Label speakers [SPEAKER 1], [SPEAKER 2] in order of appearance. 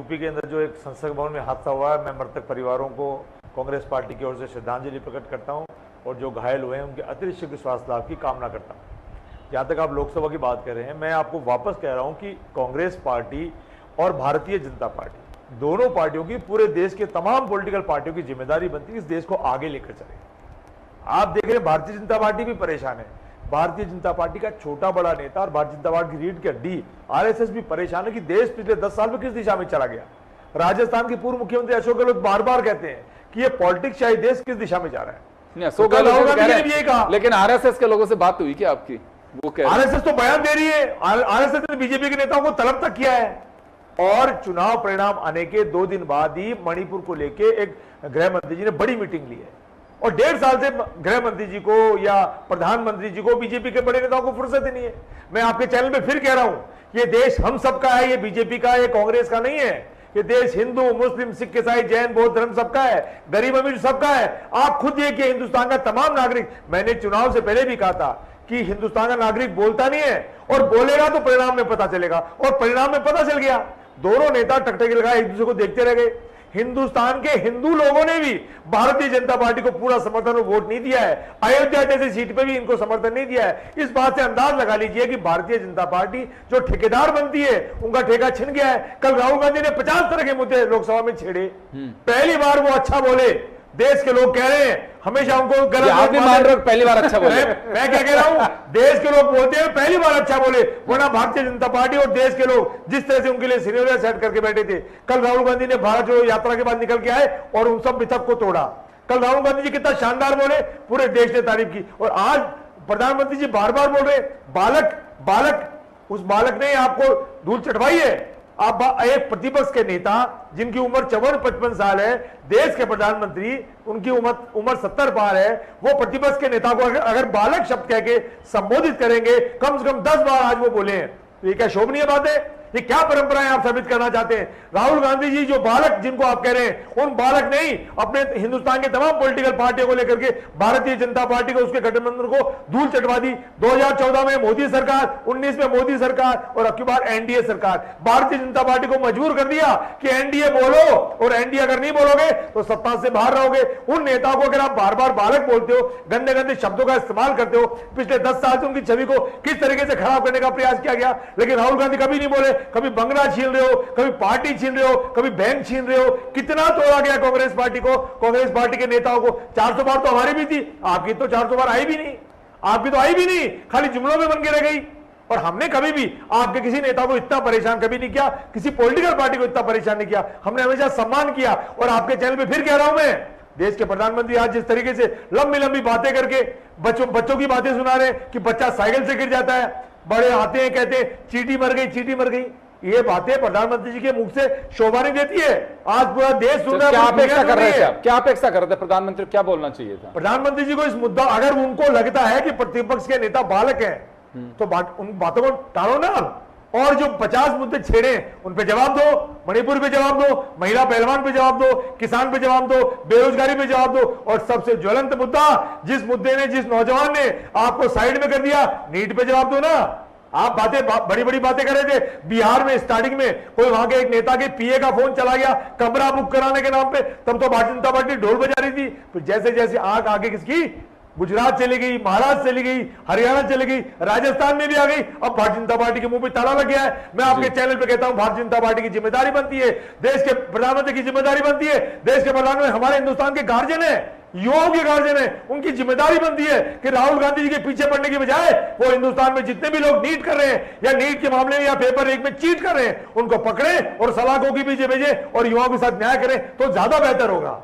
[SPEAKER 1] UP के अंदर जो एक संसद भवन में हादसा हुआ है, मैं मृतक परिवारों को कांग्रेस पार्टी की ओर से श्रद्धांजलि प्रकट करता हूं और जो घायल हुए हैं उनके अतिरिक्त शीघ्र स्वास्थ्य लाभ की कामना करता हूं। जहां तक आप लोकसभा की बात कर रहे हैं, मैं आपको वापस कह रहा हूं कि कांग्रेस पार्टी और भारतीय जनता पार्टी दोनों पार्टियों की, पूरे देश के तमाम पॉलिटिकल पार्टियों की जिम्मेदारी बनती है इस देश को आगे लेकर चले। आप देख रहे हैं भारतीय जनता पार्टी भी परेशान है। भारतीय जनता पार्टी का छोटा बड़ा नेता और भारतीय जनता पार्टी की रीढ़ की हड्डी आरएसएस भी परेशान है कि देश पिछले 10 साल में किस दिशा में चला गया। राजस्थान के पूर्व मुख्यमंत्री अशोक गहलोत बार बार कहते हैं कि ये पॉलिटिक्स शाही देश किस दिशा में जा रहा है।
[SPEAKER 2] अशोक गहलोत ने भी यही कहा। लेकिन आरएसएस के लोगों से बात हुई क्या आपकी? वो कह
[SPEAKER 1] आरएसएस तो बयान दे रही है। आरएसएस ने बीजेपी के नेताओं को तलब तक किया है और चुनाव परिणाम आने के 2 दिन बाद ही मणिपुर को लेके एक गृह मंत्री जी ने बड़ी मीटिंग ली है और 1.5 साल से गृह मंत्री जी को या प्रधानमंत्री जी को बीजेपी के बड़े नेताओं को फुर्सत ही नहीं है। मैं आपके चैनल पे फिर कह रहा हूं, ये देश हम सबका है, ये बीजेपी का, ये कांग्रेस का नहीं है। ये देश हिंदू, मुस्लिम, सिख, ईसाई, जैन, बौद्ध धर्म सबका है, गरीब अमीर सबका है। आप खुद देखिए, हिंदुस्तान का तमाम नागरिक, मैंने चुनाव से पहले भी कहा था कि हिंदुस्तान का नागरिक बोलता नहीं है और बोलेगा तो परिणाम में पता चलेगा, और परिणाम में पता चल गया। दोनों नेता टकटकी लगाए एक दूसरे को देखते रह गए। हिंदुस्तान के हिंदू लोगों ने भी भारतीय जनता पार्टी को पूरा समर्थन और वोट नहीं दिया है। अयोध्या जैसी सीट पे भी इनको समर्थन नहीं दिया है। इस बात से अंदाज लगा लीजिए कि भारतीय जनता पार्टी जो ठेकेदार बनती है उनका ठेका छिन गया है। कल राहुल गांधी ने 50 तरह के मुद्दे लोकसभा में छेड़े। पहली बार वो अच्छा बोले। देश के लोग कह रहे हैं हमेशा उनको गलत
[SPEAKER 2] मान रहे, पहली बार अच्छा बोले।
[SPEAKER 1] मैं क्या कह रहा हूं, देश के लोग बोलते हैं पहली बार अच्छा बोले, वरना भारतीय जनता पार्टी और देश के लोग जिस तरह से उनके लिए सिनेरियो सेट करके बैठे थे। कल राहुल गांधी ने भारत जोड़ो यात्रा के बाद निकल के आए और उन सब मिथक को तोड़ा। कल राहुल गांधी जी कितना शानदार बोले, पूरे देश ने तारीफ की। और आज प्रधानमंत्री जी बार बार बोल रहे बालक बालक, उस बालक ने आपको धूल चटवाई है। आप एक प्रतिपक्ष के नेता जिनकी उम्र 54-55 साल है, देश के प्रधानमंत्री, उनकी उम्र 70 पार है, वो प्रतिपक्ष के नेता को अगर बालक शब्द कह के संबोधित करेंगे, कम से कम 10 बार आज वो बोले हैं, तो ये क्या शोभनीय बात है? ये क्या परंपराएं आप साबित करना चाहते हैं? राहुल गांधी जी जो बालक जिनको आप कह रहे हैं, उन बालक नहीं, अपने हिंदुस्तान के तमाम पॉलिटिकल पार्टियों को लेकर के भारतीय जनता पार्टी को, उसके गठबंधन को धूल चटवा दी। 2014 में मोदी सरकार, 19 में मोदी सरकार और अब की बार एनडीए सरकार, भारतीय जनता पार्टी को मजबूर कर दिया कि एनडीए बोलो, और एनडीए अगर नहीं बोलोगे तो सत्ता से बाहर रहोगे। उन नेताओं को अगर आप बार बार बालक बोलते हो, गंदे गंदे शब्दों का इस्तेमाल करते हो, पिछले 10 साल से उनकी छवि को किस तरीके से खराब करने का प्रयास किया गया, लेकिन राहुल गांधी कभी नहीं बोले। कभी बंगला छीन रहे हो, कभी पार्टी छीन रहे हो, कभी बैंक छीन रहे हो। कितना तोड़ा गया कांग्रेस पार्टी को, कांग्रेस पार्टी के नेताओं को। 400 बार तो हमारी भी थी, आपकी तो 400 बार आई भी नहीं, आपकी तो आई भी नहीं, खाली जुमलों में बन के रह गई। और हमने कभी भी आपके किसी नेता को इतना परेशान कभी नहीं किया, किसी पॉलिटिकल पार्टी को इतना परेशान नहीं किया। हमने हमेशा सम्मान किया। और आपके चैनल पे फिर कह रहा हूं मैं, देश के प्रधानमंत्री आज जिस तरीके से लंबी लंबी बातें करके बच्चों की बातें सुना रहे हैं कि बच्चा साइकिल से गिर जाता है, बड़े आते हैं कहते हैं चींटी मर गई, चींटी मर गई। ये बातें प्रधानमंत्री जी के मुख से शोभा नहीं देती है। आज पूरा देश सुन रहा है।
[SPEAKER 2] क्या अपेक्षा कर रहे थे? क्या अपेक्षा कर रहे थे? प्रधानमंत्री क्या बोलना चाहिए था?
[SPEAKER 1] प्रधानमंत्री जी को इस मुद्दा, अगर उनको लगता है कि प्रतिपक्ष के नेता बालक हैं तो उन बातों को टालो ना, और जो 50 मुद्दे छेड़े उन पे जवाब दो। मणिपुर पे जवाब दो, महिला पहलवान पे जवाब दो, किसान पे जवाब दो, बेरोजगारी पे जवाब दो, और सबसे ज्वलंत मुद्दा, जिस मुद्दे ने, जिस नौजवान ने आपको साइड में कर दिया, नीट पे जवाब दो ना। आप बड़ी बड़ी बातें कर रहे थे। बिहार में स्टार्टिंग में कोई वहां के एक नेता के पीए का फोन चला गया कमरा बुक कराने के नाम पे, तब तो भारतीय जनता पार्टी ढोल बजा रही थी। फिर जैसे जैसे आंख आगे किसकी, गुजरात चली गई, महाराष्ट्र चली गई, हरियाणा चली गई, राजस्थान में भी आ गई, अब भारतीय जनता पार्टी के मुंह पे ताला लग गया है। मैं आपके चैनल पे कहता हूं, भारतीय जनता पार्टी की जिम्मेदारी बनती है, देश के प्रधानमंत्री की जिम्मेदारी बनती है, देश के प्रधानमंत्री हमारे हिंदुस्तान के गार्जियन है, युवाओं के गार्जियन है, उनकी जिम्मेदारी बनती है कि राहुल गांधी जी के पीछे पड़ने की बजाय वो हिंदुस्तान में जितने भी लोग नीट कर रहे हैं या नीट के मामले में या पेपर 1 में चीट कर रहे हैं, उनको पकड़े और सलाखों के पीछे भेजे और युवाओं के साथ न्याय करें तो ज्यादा बेहतर होगा।